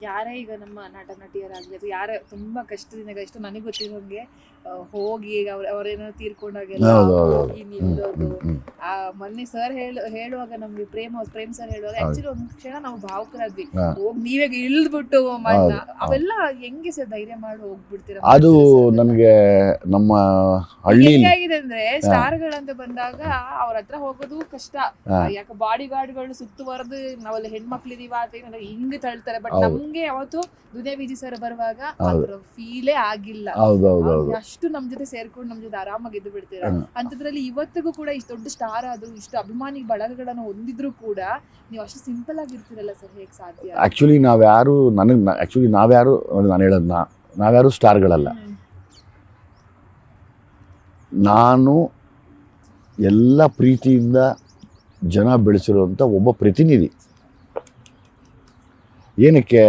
ಯಾರೇ ಈಗ ನಮ್ಮ ನಟ ನಟಿಯರಾಗ್ಲಿ ಅಥವಾ ಯಾರೇ ತುಂಬಾ ಕಷ್ಟದಿಂದ ಕಷ್ಟ ನನಗೆ ಗೊತ್ತಿರೋಂಗೆ ಹೋಗಿ ಅವ್ರೇನೋ ತೀರ್ಕೊಂಡಾಗೆಲ್ಲ ಹೋಗಿ ನಿಲ್ಲೋದು. ಮೊನ್ನೆ ಸರ್ ಹೇಳುವಾಗ ನಮ್ಗೆ ಪ್ರೇಮ್ ಸರ್ ಹೇಳುವಾಗ ಆಕ್ಚುಲಿ ಒಂದ್ ಕ್ಷಣ ನಾವು ಭಾವುಕರಾದ್ವಿ. ಹೋಗಿ ನೀವೇ ಇಳಿದ್ಬಿಟ್ಟು ಅವೆಲ್ಲ ಹೆಂಗೆ ಸರ್ ಧೈರ್ಯ ಮಾಡಿ ಹೋಗ್ಬಿಡ್ತೀರಾ? ಅದು ನನಗೆ ನಮ್ಮ ಹಳ್ಳಿ ಹೆಂಗಾಗಿದೆ ಅಂದ್ರೆ ಸ್ಟಾರ್ಗಳಂತ ಬಂದಾಗ ಅವ್ರ ಹತ್ರ ಹೋಗೋದು ಕಷ್ಟ. ಯಾಕೆ ಬಾಡಿ ಗಾರ್ಡ್ಗಳು ಸುತ್ತುವರೆದು ನಾವಲ್ಲಿ ಹೆಣ್ಮಕ್ಳಿದೀವ ಅಂತ ಹಿಂಗ್ ತಳ್ತಾರೆ. ಬಟ್ ನಮ್ಗೆ ಯಾವತ್ತು ದುನಿಯಾ ವಿಜಿ ಸರ್ ಬರುವಾಗ ಅದ್ರ ಫೀಲೇ ಆಗಿಲ್ಲ. ಅಷ್ಟು ನಮ್ ಜೊತೆ ಸೇರ್ಕೊಂಡು ನಮ್ ಜೊತೆ ಆರಾಮಾಗಿ ಇದ್ದು ಬಿಡ್ತೀರಾ. ಅಂತದ್ರಲ್ಲಿ ಇವತ್ತಿಗೂ ಕೂಡ ಇಷ್ಟು ದೊಡ್ಡ ಸ್ಟಾರ್ ಆದ್ರೂ ಇಷ್ಟು ಅಭಿಮಾನಿ ಬಳಗಗಳನ್ನು ಹೊಂದಿದ್ರು ಕೂಡ ನೀವು ಅಷ್ಟು ಸಿಂಪಲ್ ಆಗಿರ್ತೀರಲ್ಲ ಸರ್, ಹೇಗ್ ಸಾಧ್ಯ? ಆಕ್ಚುಲಿ ನಾವ್ಯಾರು ನಾನು ಹೇಳೋದ್ ನಾವ್ಯಾರು ಸ್ಟಾರ್ಗಳಲ್ಲ. ನಾನು ಎಲ್ಲ ಪ್ರೀತಿಯಿಂದ ಜನ ಬೆಳೆಸಿರುವಂಥ ಒಬ್ಬ ಪ್ರತಿನಿಧಿ. ಏನಕ್ಕೆ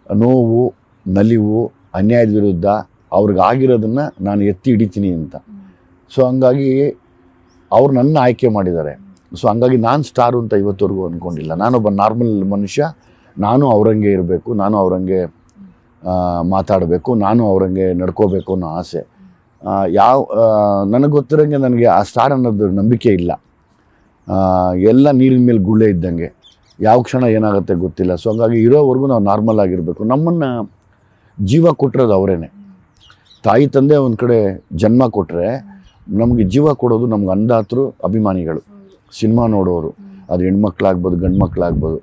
ನೋವು, ನಲಿವು, ಅನ್ಯಾಯದ ವಿರುದ್ಧ ಅವ್ರಿಗಾಗಿರೋದನ್ನು ನಾನು ಎತ್ತಿ ಹಿಡಿತೀನಿ ಅಂತ. ಸೊ ಹಂಗಾಗಿ ಅವ್ರು ನನ್ನ ಆಯ್ಕೆ ಮಾಡಿದ್ದಾರೆ. ಸೊ ಹಂಗಾಗಿ ನಾನು ಸ್ಟಾರು ಅಂತ ಇವತ್ತವರೆಗೂ ಅಂದ್ಕೊಂಡಿಲ್ಲ. ನಾನೊಬ್ಬ ನಾರ್ಮಲ್ ಮನುಷ್ಯ. ನಾನು ಅವರಂಗೆ ಇರಬೇಕು, ನಾನು ಅವರಂಗೆ ಮಾತಾಡಬೇಕು, ನಾನು ಅವರಂಗೆ ನಡ್ಕೋಬೇಕು ಅನ್ನೋ ಆಸೆ. ನನಗೆ ಗೊತ್ತಿರೋಂಗೆ ನನಗೆ ಆ ಸ್ಟಾರ್ ಅನ್ನೋದು ನಂಬಿಕೆ ಇಲ್ಲ. ಎಲ್ಲ ನೀರಿನ ಮೇಲೆ ಗುಳ್ಳೆ ಇದ್ದಂಗೆ, ಯಾವ ಕ್ಷಣ ಏನಾಗುತ್ತೆ ಗೊತ್ತಿಲ್ಲ. ಸೊ ಹಂಗಾಗಿ ಇರೋವರೆಗೂ ನಾವು ನಾರ್ಮಲ್ ಆಗಿರಬೇಕು. ನಮ್ಮನ್ನು ಜೀವ ಕೊಟ್ಟಿರೋದು ಅವರೇನೆ. ತಾಯಿ ತಂದೆ ಒಂದು ಕಡೆ ಜನ್ಮ ಕೊಟ್ಟರೆ ನಮಗೆ ಜೀವ ಕೊಡೋದು ನಮ್ಗೆ ಅಂದಾತರು ಅಭಿಮಾನಿಗಳು, ಸಿನಿಮಾ ನೋಡೋರು. ಅದು ಹೆಣ್ಮಕ್ಳಾಗ್ಬೋದು, ಗಂಡು ಮಕ್ಕಳಾಗ್ಬೋದು.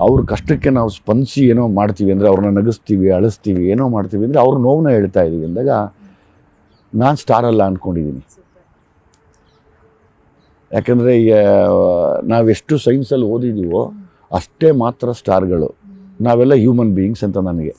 ಅವ್ರ ಕಷ್ಟಕ್ಕೆ ನಾವು ಸ್ಪಂದಿಸಿ ಏನೋ ಮಾಡ್ತೀವಿ ಅಂದರೆ, ಅವ್ರನ್ನ ನಗಿಸ್ತೀವಿ, ಅಳಿಸ್ತೀವಿ, ಏನೋ ಮಾಡ್ತೀವಿ ಅಂದರೆ ಅವ್ರ ನೋವನ್ನ ಹೇಳ್ತಾ ಇದ್ದೀವಿ ಅಂದಾಗ ನಾನು ಸ್ಟಾರಲ್ಲ ಅಂದ್ಕೊಂಡಿದ್ದೀನಿ. ಯಾಕಂದರೆ ನಾವೆಷ್ಟು ಸೈನ್ಸಲ್ಲಿ ಓದಿದ್ದೀವೋ ಅಷ್ಟೇ ಮಾತ್ರ ಸ್ಟಾರ್ಗಳು. ನಾವೆಲ್ಲ ಹ್ಯೂಮನ್ ಬೀಯಿಂಗ್ಸ್ ಅಂತ ನನಗೆ